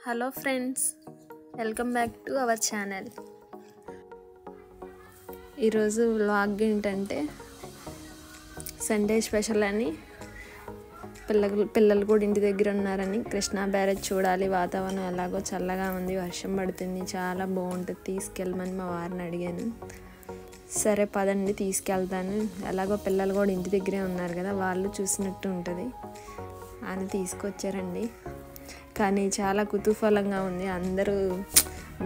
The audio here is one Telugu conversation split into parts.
Hello friends, welcome back to our channel. ఈరోజు వ్లాగ్ ఏంటంటే సండే స్పెషల్ అని పిల్లలు కూడా ఇంటి దగ్గర ఉన్నారని కృష్ణా బ్యారేజ్ చూడాలి. వాతావరణం ఎలాగో చల్లగా ఉంది, వర్షం పడుతుంది, చాలా బాగుంటుంది, తీసుకెళ్ళమని మా వారిని అడిగాను. సరే పదండి తీసుకెళ్తాను, ఎలాగో పిల్లలు కూడా ఇంటి దగ్గరే ఉన్నారు కదా, వాళ్ళు చూసినట్టు ఉంటుంది అని తీసుకొచ్చారండి. కానీ చాలా కుతూహలంగా ఉంది, అందరూ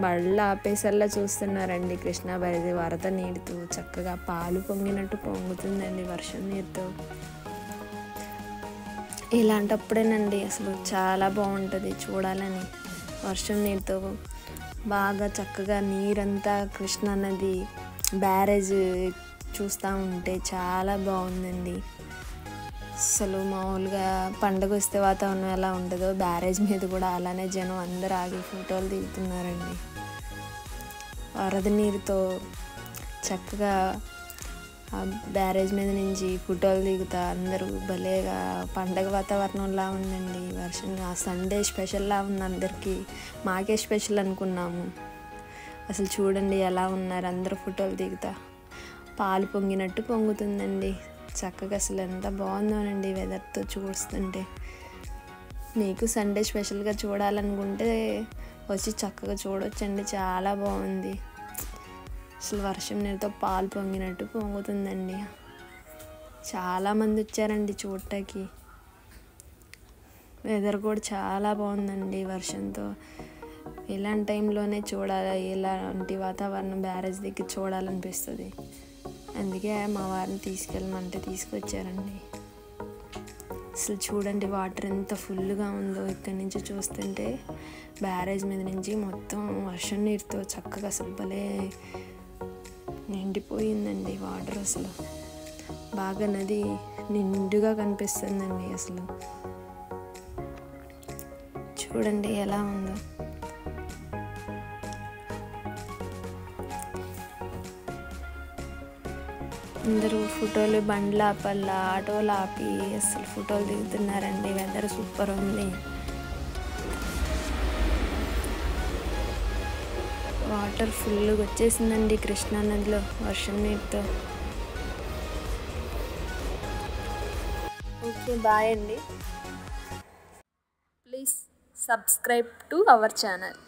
బళ్ళు ఆపేసల్లా చూస్తున్నారండి. కృష్ణా బ్యారేజ్ వరద నీరుతో చక్కగా పాలు పొంగినట్టు పొంగుతుందండి వర్షం నీరుతో. ఇలాంటప్పుడేనండి అసలు చాలా బాగుంటుంది చూడాలని. వర్షం నీరుతో బాగా చక్కగా నీరంతా కృష్ణా నది బ్యారేజ్ చూస్తూ ఉంటే చాలా బాగుందండి. అసలు మామూలుగా పండగ వస్తే వాతావరణం ఎలా ఉంటుందో బ్యారేజ్ మీద కూడా అలానే జనం అందరూ ఆగి ఫోటోలు దిగుతున్నారండి. వరద నీరుతో చక్కగా ఆ బ్యారేజ్ మీద నుంచి ఫోటోలు దిగుతా అందరూ భలేగా పండగ వాతావరణంలా ఉందండి. వర్షం ఆ సండే స్పెషల్లా ఉంది అందరికీ, మాకే స్పెషల్ అనుకున్నాము. అసలు చూడండి ఎలా ఉన్నారు అందరూ ఫోటోలు దిగుతా, పాలు పొంగినట్టు పొంగుతుందండి చక్కగా. అసలు ఎంత బాగుందోనండి వెదర్తో చూస్తుంటే. మీకు సండే స్పెషల్గా చూడాలనుకుంటే వచ్చి చక్కగా చూడొచ్చండి, చాలా బాగుంది. అసలు వర్షం నీరుతో పాలు పొంగినట్టు పొంగుతుందండి. చాలామంది వచ్చారండి చూడటానికి. వెదర్ కూడా చాలా బాగుందండి వర్షంతో. ఇలాంటి టైంలోనే చూడాలి, ఇలాంటి వాతావరణం బ్యారేజ్ దగ్గర చూడాలనిపిస్తుంది. అందుకే మా వారిని తీసుకెళ్ళమంటే తీసుకొచ్చారండి. అసలు చూడండి వాటర్ ఎంత ఫుల్గా ఉందో ఇక్కడి నుంచి చూస్తుంటే. బ్యారేజ్ మీద నుంచి మొత్తం వర్షం నీరుతో చక్కగా అసలు భలే నిండిపోయిందండి వాటర్. అసలు బాగా నది నిండుగా కనిపిస్తుందండి. అసలు చూడండి ఎలా ఉందో. అందరూ ఫోటోలు బండ్లు ఆపల్లా ఆటోలు ఆపి అసలు ఫోటోలు దిగుతున్నారండి. వెదర్ సూపర్ ఉంది. వాటర్ ఫుల్గా వచ్చేసిందండి కృష్ణా నదిలో వర్షం నీరుతో. ఓకే, బాయ్ అండి. Please subscribe to our channel.